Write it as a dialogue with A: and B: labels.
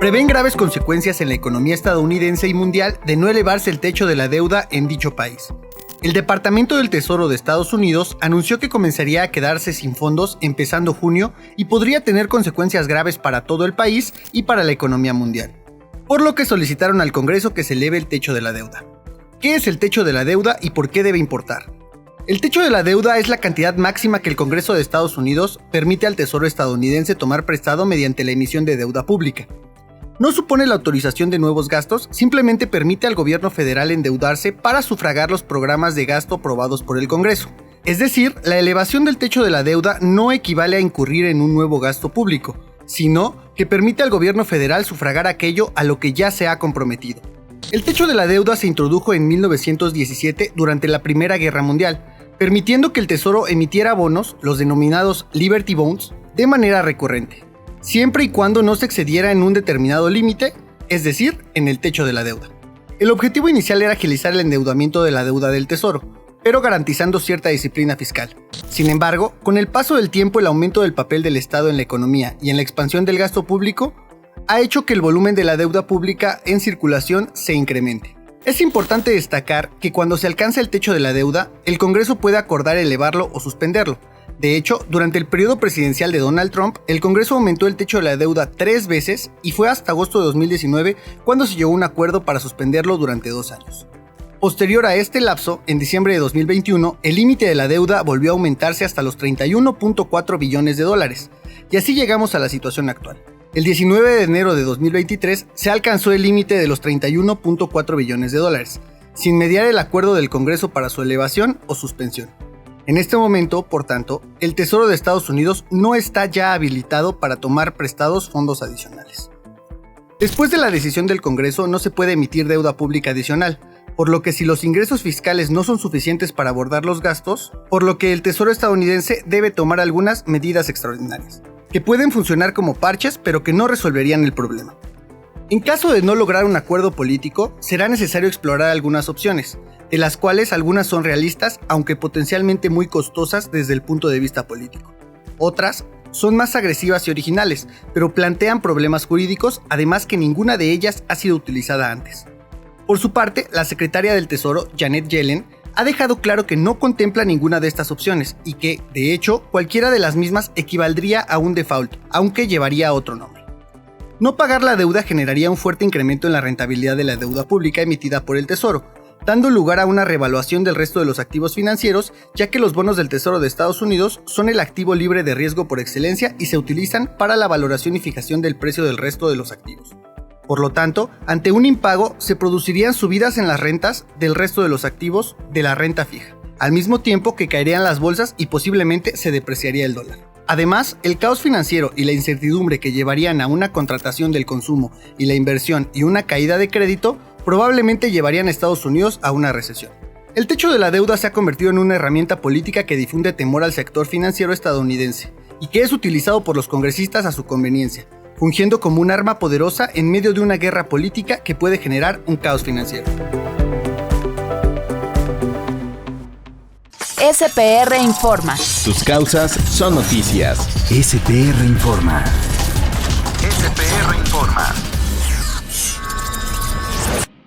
A: prevén graves consecuencias en la economía estadounidense y mundial de no elevarse el techo de la deuda en dicho país. El Departamento del Tesoro de Estados Unidos anunció que comenzaría a quedarse sin fondos empezando junio y podría tener consecuencias graves para todo el país y para la economía mundial, por lo que solicitaron al Congreso que se eleve el techo de la deuda. ¿Qué es el techo de la deuda y por qué debe importar? El techo de la deuda es la cantidad máxima que el Congreso de Estados Unidos permite al Tesoro estadounidense tomar prestado mediante la emisión de deuda pública. No supone la autorización de nuevos gastos, simplemente permite al gobierno federal endeudarse para sufragar los programas de gasto aprobados por el Congreso. Es decir, la elevación del techo de la deuda no equivale a incurrir en un nuevo gasto público, sino que permite al gobierno federal sufragar aquello a lo que ya se ha comprometido. El techo de la deuda se introdujo en 1917 durante la Primera Guerra Mundial, permitiendo que el Tesoro emitiera bonos, los denominados Liberty Bonds, de manera recurrente, siempre y cuando no se excediera en un determinado límite, es decir, en el techo de la deuda. El objetivo inicial era agilizar el endeudamiento de la deuda del Tesoro, pero garantizando cierta disciplina fiscal. Sin embargo, con el paso del tiempo, el aumento del papel del Estado en la economía y en la expansión del gasto público ha hecho que el volumen de la deuda pública en circulación se incremente. Es importante destacar que cuando se alcanza el techo de la deuda, el Congreso puede acordar elevarlo o suspenderlo. De hecho, durante el periodo presidencial de Donald Trump, el Congreso aumentó el techo de la deuda 3 veces y fue hasta agosto de 2019 cuando se llegó a un acuerdo para suspenderlo durante 2 años. Posterior a este lapso, en diciembre de 2021, el límite de la deuda volvió a aumentarse hasta los 31.4 billones de dólares, y así llegamos a la situación actual. El 19 de enero de 2023 se alcanzó el límite de los 31.4 billones de dólares, sin mediar el acuerdo del Congreso para su elevación o suspensión. En este momento, por tanto, el Tesoro de Estados Unidos no está ya habilitado para tomar prestados fondos adicionales. Después de la decisión del Congreso, no se puede emitir deuda pública adicional, por lo que si los ingresos fiscales no son suficientes para abordar los gastos, por lo que el Tesoro estadounidense debe tomar algunas medidas extraordinarias, que pueden funcionar como parches, pero que no resolverían el problema. En caso de no lograr un acuerdo político, será necesario explorar algunas opciones, de las cuales algunas son realistas, aunque potencialmente muy costosas desde el punto de vista político. Otras son más agresivas y originales, pero plantean problemas jurídicos, además que ninguna de ellas ha sido utilizada antes. Por su parte, la secretaria del Tesoro, Janet Yellen, ha dejado claro que no contempla ninguna de estas opciones y que, de hecho, cualquiera de las mismas equivaldría a un default, aunque llevaría otro nombre. No pagar la deuda generaría un fuerte incremento en la rentabilidad de la deuda pública emitida por el Tesoro, dando lugar a una revaluación del resto de los activos financieros, ya que los bonos del Tesoro de Estados Unidos son el activo libre de riesgo por excelencia y se utilizan para la valoración y fijación del precio del resto de los activos. Por lo tanto, ante un impago se producirían subidas en las rentas del resto de los activos de la renta fija, al mismo tiempo que caerían las bolsas y posiblemente se depreciaría el dólar. Además, el caos financiero y la incertidumbre que llevarían a una contratación del consumo y la inversión y una caída de crédito probablemente llevarían a Estados Unidos a una recesión. El techo de la deuda se ha convertido en una herramienta política que difunde temor al sector financiero estadounidense y que es utilizado por los congresistas a su conveniencia, fungiendo como un arma poderosa en medio de una guerra política que puede generar un caos financiero.
B: SPR Informa.
C: Tus causas son noticias.
D: SPR Informa.
C: SPR Informa.